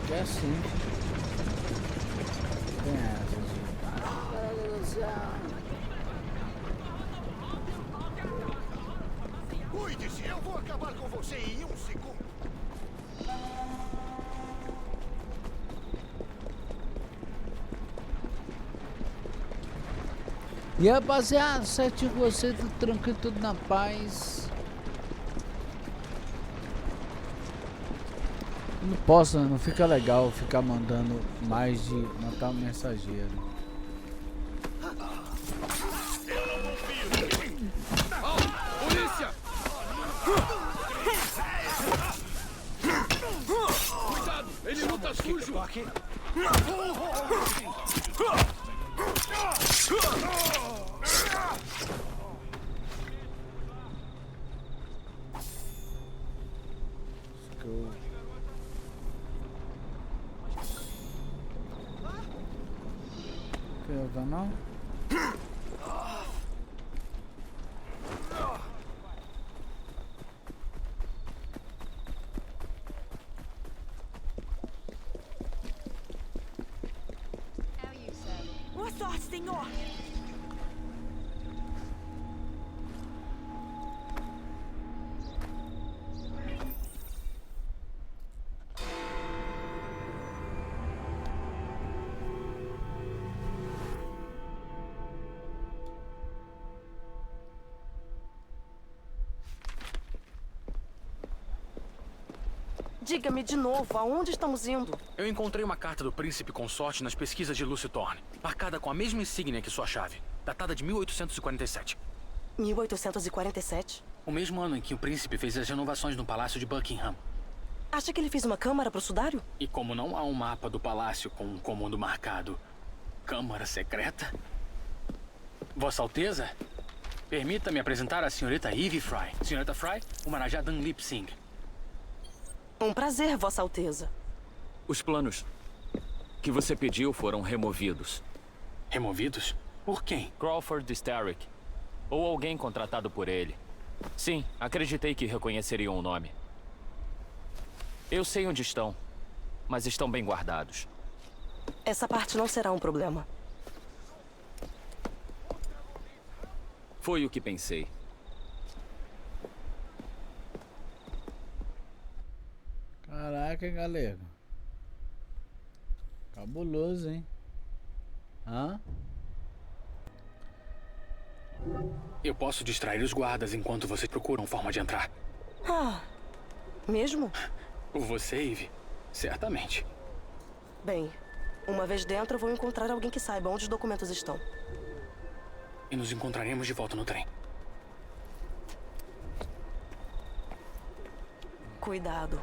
Que é assim. Tem essa, gente. Meu Deus do céu. Cuide-se, eu vou acabar com você em 1 segundo. E rapaziada, certinho com você, tudo tranquilo, tudo na paz. Não posso, né? Não fica legal ficar mandando mais de matar um mensageiro. Eu não confio. Polícia! Cuidado, ele luta sujo. Aqui. Não? Boa sorte, senhor! Diga-me de novo, aonde estamos indo? Eu encontrei uma carta do príncipe consorte nas pesquisas de Lucy Thorne, marcada com a mesma insígnia que sua chave, datada de 1847. 1847? O mesmo ano em que o príncipe fez as renovações no Palácio de Buckingham. Acha que ele fez uma câmara para o sudário? E como não há um mapa do palácio com um comando marcado Câmara Secreta? Vossa Alteza, permita-me apresentar a senhorita Eve Fry. Senhorita Fry, o Marajá Dunlip Singh. Um prazer, Vossa Alteza. Os planos que você pediu foram removidos. Removidos? Por quem? Crawford Starrick. Ou alguém contratado por ele. Sim, acreditei que reconheceriam o nome. Eu sei onde estão, mas estão bem guardados. Essa parte não será um problema. Foi o que pensei. Caraca, galera. Cabuloso, hein? Hã? Eu posso distrair os guardas enquanto vocês procuram forma de entrar. Ah, mesmo? Você, Eve? Certamente. Bem, uma vez dentro eu vou encontrar alguém que saiba onde os documentos estão. E nos encontraremos de volta no trem. Cuidado.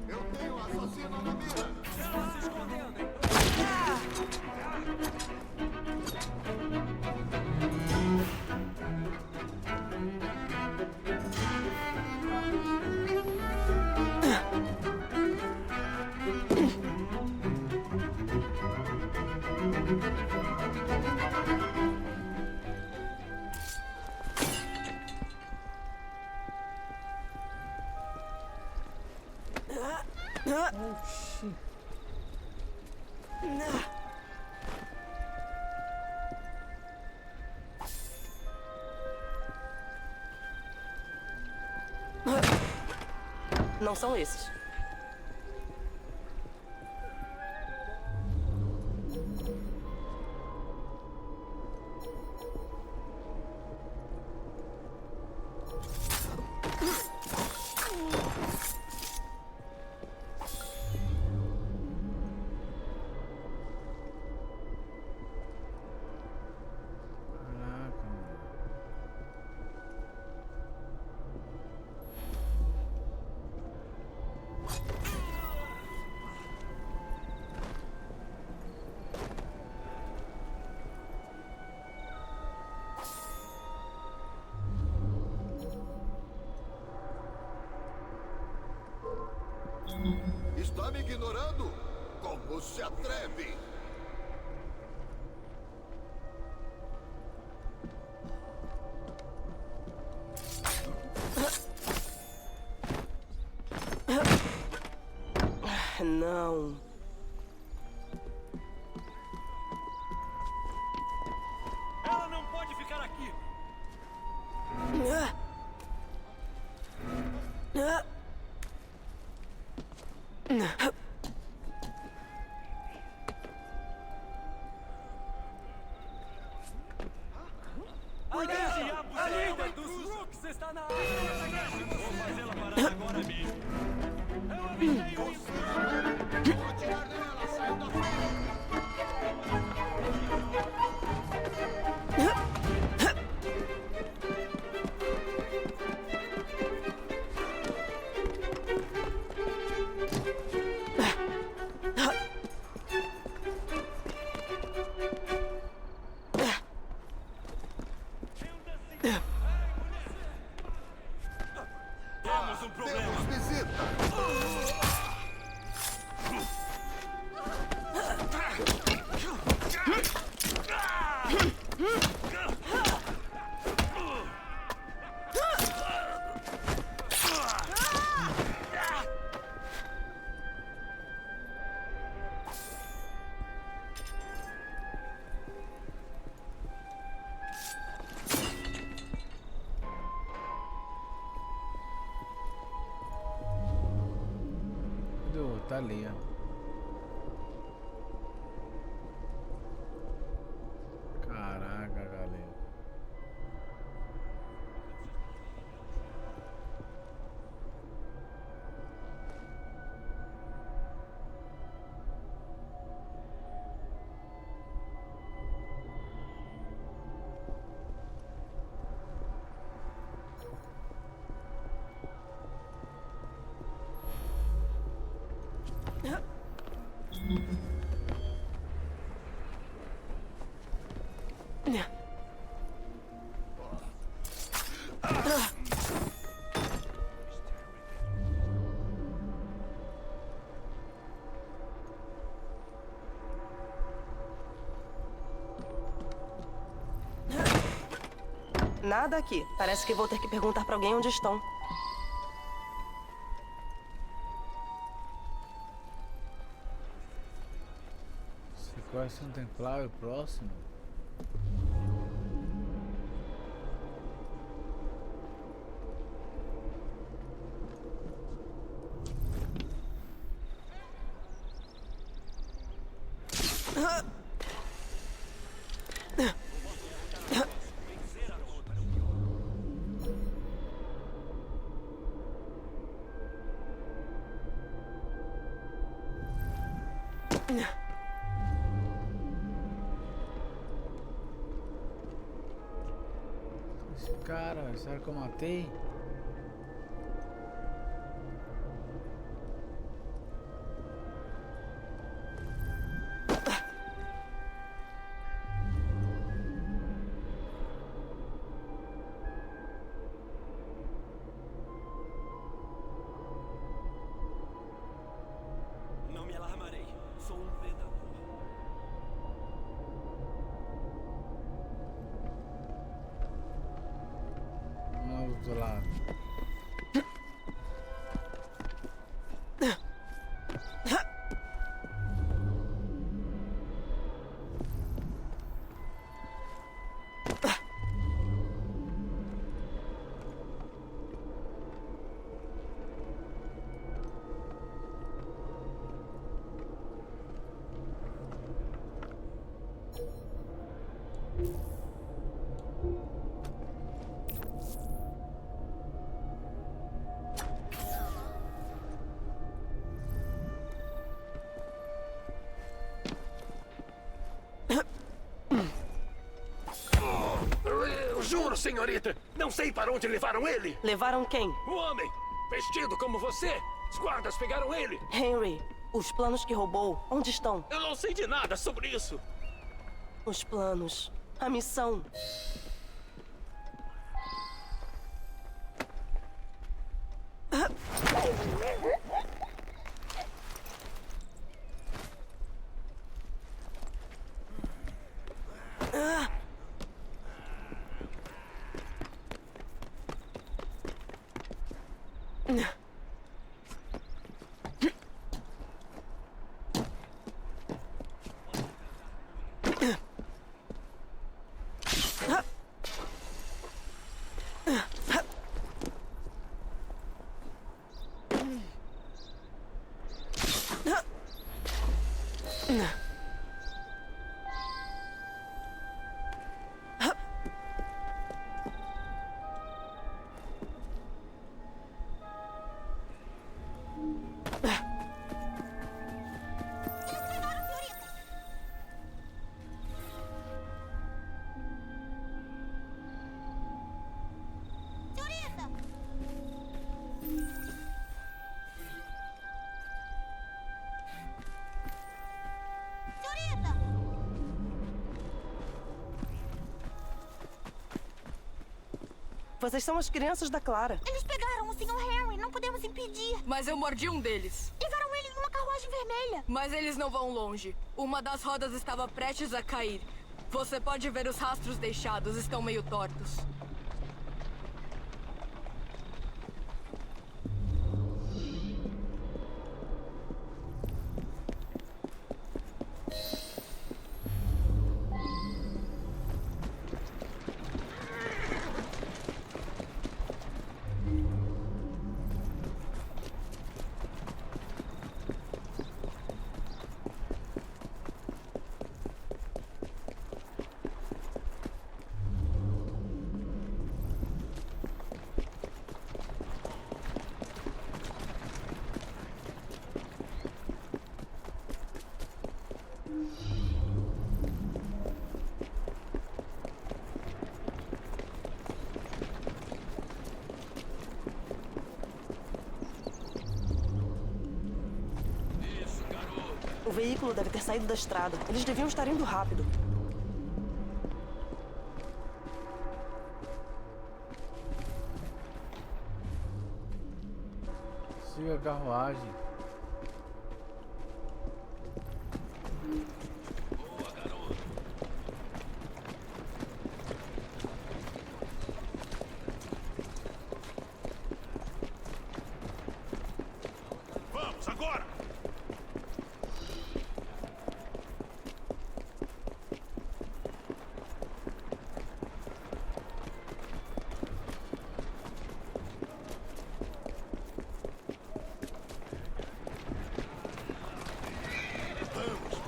Eu tenho um assassino na mira. Oxi. Não são esses. Caraca, mano. Está me ignorando? Como se atreve? Não. Ela não pode ficar aqui! Alerta! A líder dos Rooks está na área! Vou fazê-la parar agora mesmo! Eu avisei o Vou atirar nela, saiu da frente! Temos um problema! Temos visita! Cadê o outro? Tá ali, ó. Caraca, galera. Nada aqui. Parece que vou ter que perguntar pra alguém onde estão. Sequestro um templário próximo. Esse cara, será que eu matei? Não me alarmarei. Sou um predador. Vamos lá do outro lado. juro, senhorita. Não sei para onde levaram ele. Levaram quem? O homem, vestido como você. Os guardas pegaram ele. Henry, os planos que roubou, onde estão? Eu não sei de nada sobre isso. Os planos. A missão. Vocês são as crianças da Clara. Eles pegaram o Sr. Henry, não podemos impedir. Mas eu mordi um deles. Levaram ele em uma carruagem vermelha. Mas eles não vão longe. Uma das rodas estava prestes a cair. Você pode ver os rastros deixados, estão meio tortos. O veículo deve ter saído da estrada. Eles deviam estar indo rápido. Siga a carruagem. Vamos, agora!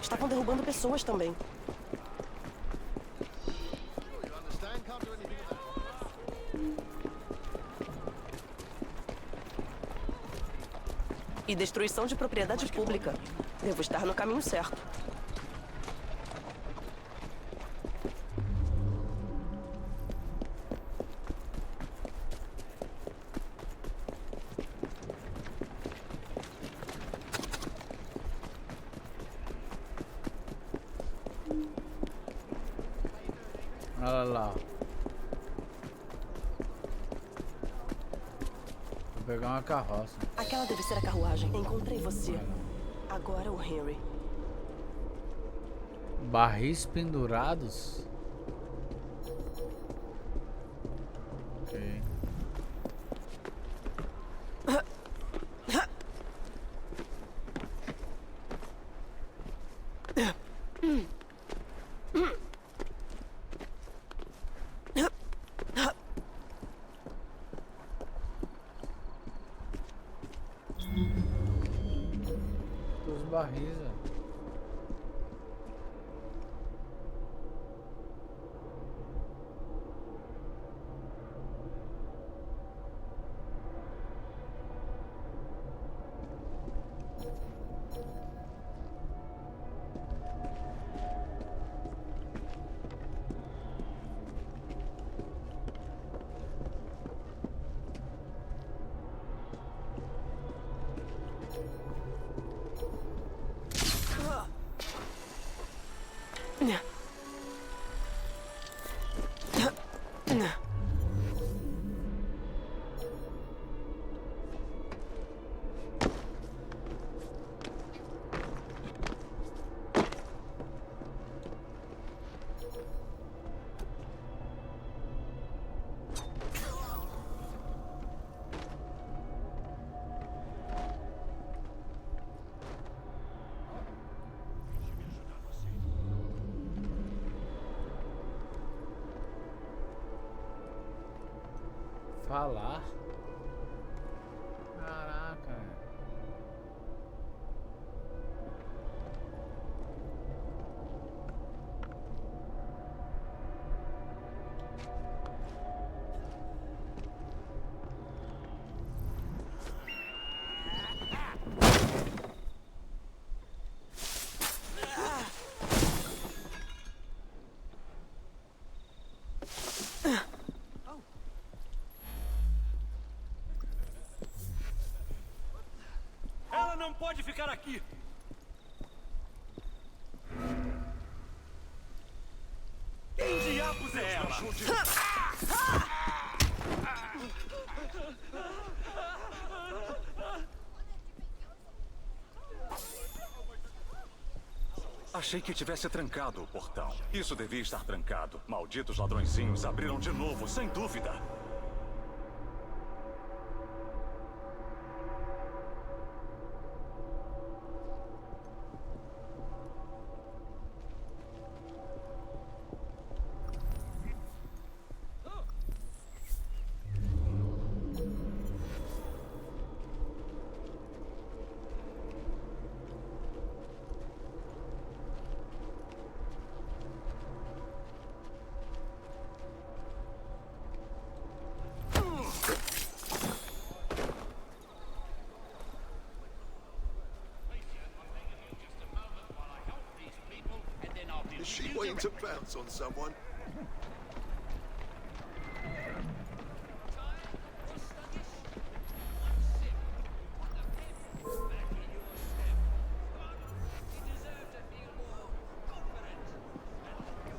Estavam derrubando pessoas também. E destruição de propriedade pública. Devo estar no caminho certo. Olha lá. Vou pegar uma carroça. Aquela deve ser a carruagem. Encontrei você. Agora o Henry. Barris pendurados? Ok. Os barris, velho. Falar? Caraca. Ela não pode ficar aqui. Quem diabos é ela? Achei que tivesse trancado o portão. Isso devia estar trancado. Malditos ladrõezinhos abriram de novo, sem dúvida. Is she waiting to bounce on someone?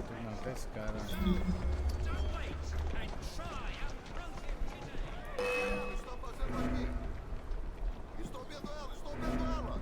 Tem que matar esse cara. Está fazendo aqui? Estou vendo ela, estou vendo ela!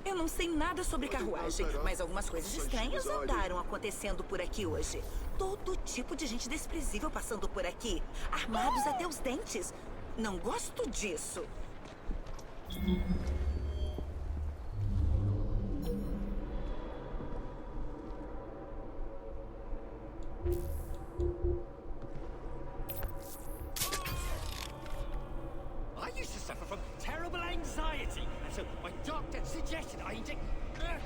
Eu não sei nada sobre carruagem, mas algumas coisas estranhas andaram acontecendo por aqui hoje. Todo tipo de gente desprezível passando por aqui, armados até os dentes. Não gosto disso. I used to suffer from terrible anxiety, and so my doctor suggested I inject mercury.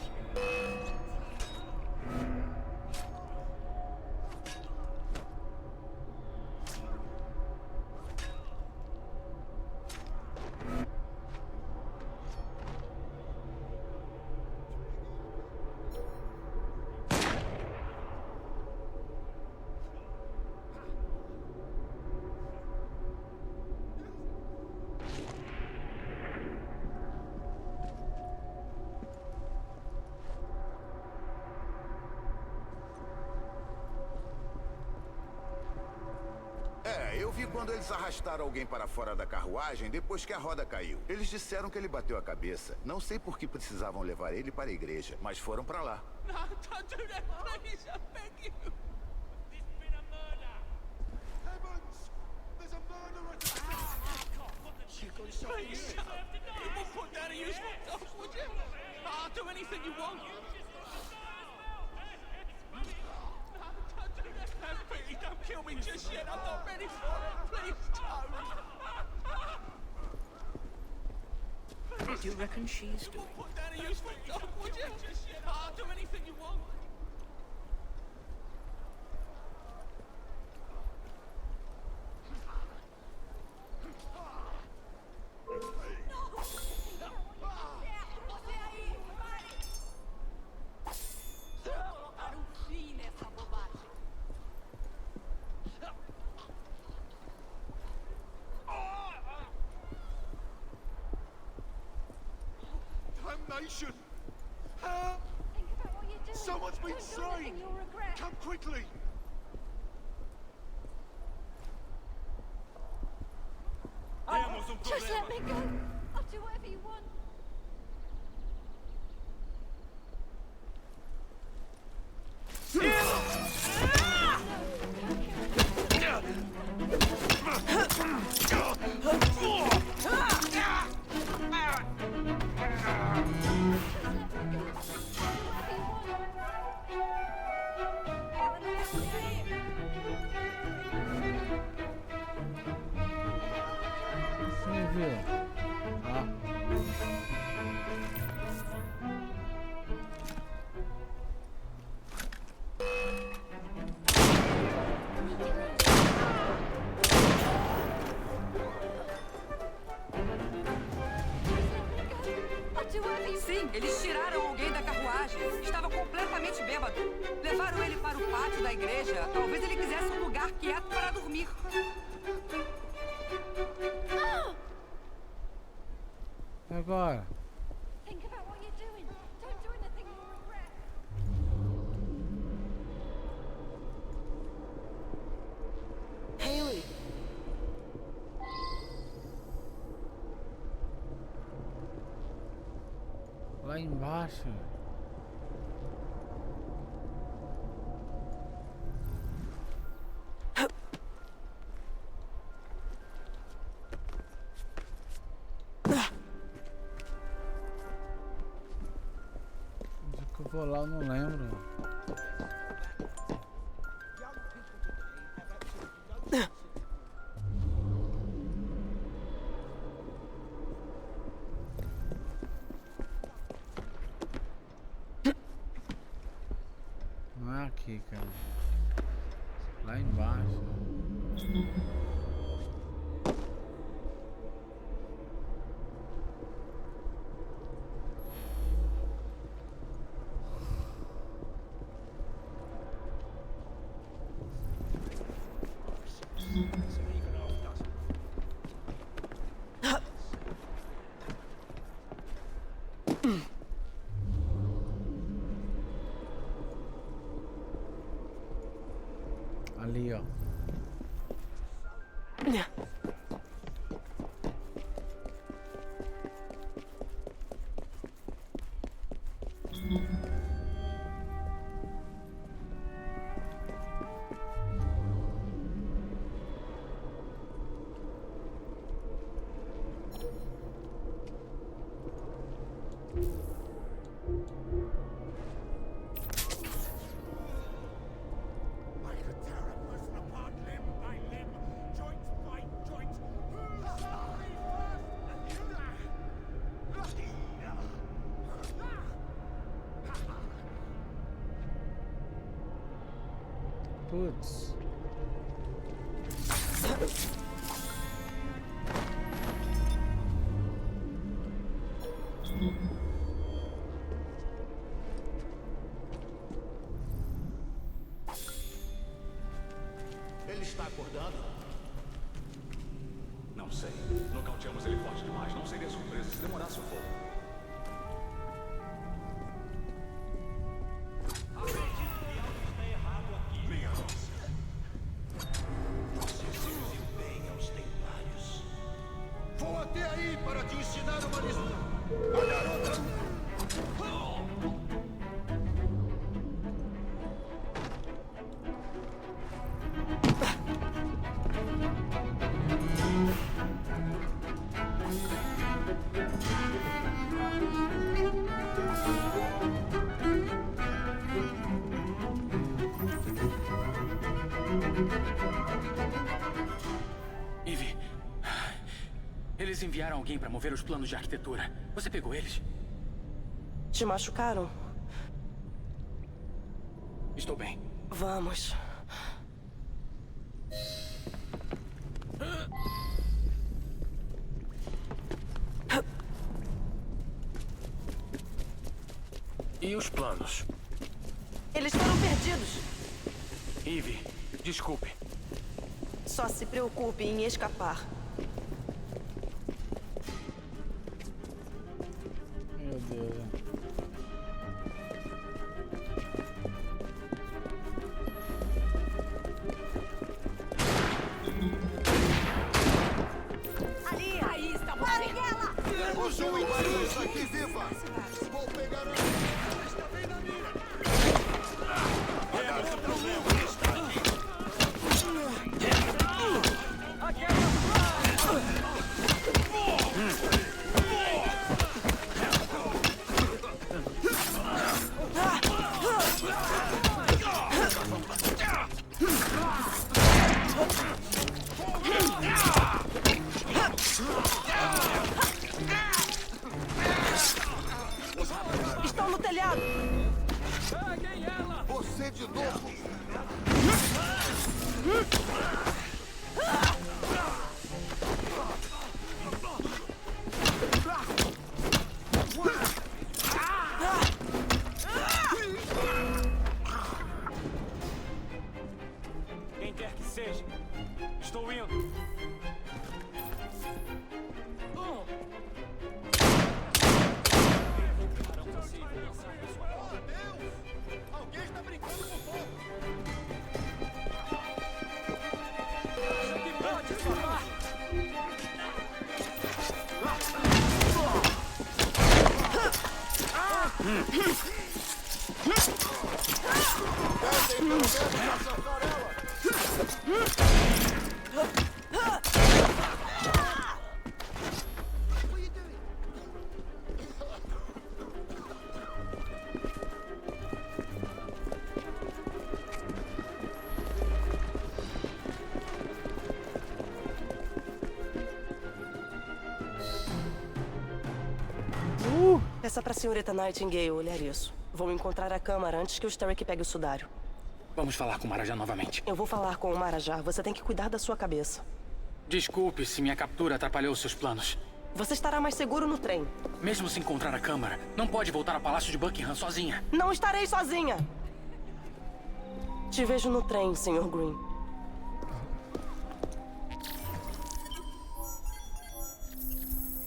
Eu vi quando eles arrastaram alguém para fora da carruagem depois que a roda caiu. Eles disseram que ele bateu a cabeça. Não sei por que precisavam levar ele para a igreja, mas foram para lá. No, don't do that, please, I beg you. There's been a murder. Heavens! There's a murder at Please, shut up. You won't put down a useful dog, would you? I'll do anything you want. Pete, don't kill me just yet. I'm not ready for it. Please don't. What do you reckon she's doing? Put down a useful dog, would you? I'll do anything you want. Damnation! Help! Someone's been slain! Come quickly! Temos problema. Just let me go. I'll do whatever you want. Aí, ó. Sim, eles tiraram alguém da carruagem. Estava completamente bêbado. Levaram ele para o pátio da igreja. Talvez ele quisesse um lugar quieto para dormir. Agora. Think about what you're doing. Don't do anything you'll regret. Hayley. Lá embaixo. Onde que eu vou lá, eu não lembro. Não é aqui, cara. Lá embaixo. Ali, ó. Putz. Ele está acordando? Não sei. Nocauteamos ele forte demais. Não seria surpresa se demorasse um pouco. Vou até aí para te ensinar uma lição. A garota... Ivy, eles enviaram alguém para mover os planos de arquitetura. Você pegou eles? Te machucaram? Estou bem. Vamos. E os planos? Eles foram perdidos. Ivy, desculpe. Só se preocupe em escapar. Meu Deus. Ali, aí está você. Marighella! Temos um invaso aqui, viva! Vou pegar a... Está bem na mira! A garota lembra está aqui! você de novo! Quem quer que seja, estou indo. Alguém está brincando com fogo! Que pode salvar? Tentem pelo menos acertar ela! Peça pra senhorita Nightingale olhar isso. Vou encontrar a câmara antes que o Starrick pegue o sudário. Vamos falar com o Marajá novamente. Eu vou falar com o Marajá. Você tem que cuidar da sua cabeça. Desculpe se minha captura atrapalhou seus planos. Você estará mais seguro no trem. Mesmo se encontrar a câmara, não pode voltar ao Palácio de Buckingham sozinha. Não estarei sozinha! Te vejo no trem, Sr. Green.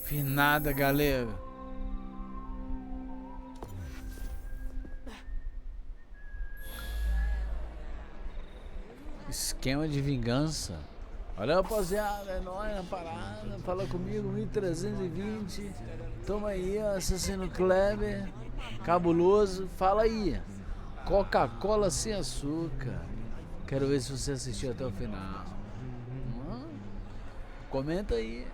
Fiz nada, galera. Esquema de vingança. Olha, rapaziada, é nóis na parada. Fala comigo, 1320. Toma aí, ó, Assassino Kleber. Cabuloso. Fala aí. Coca-Cola sem açúcar. Quero ver se você assistiu até o final. Comenta aí.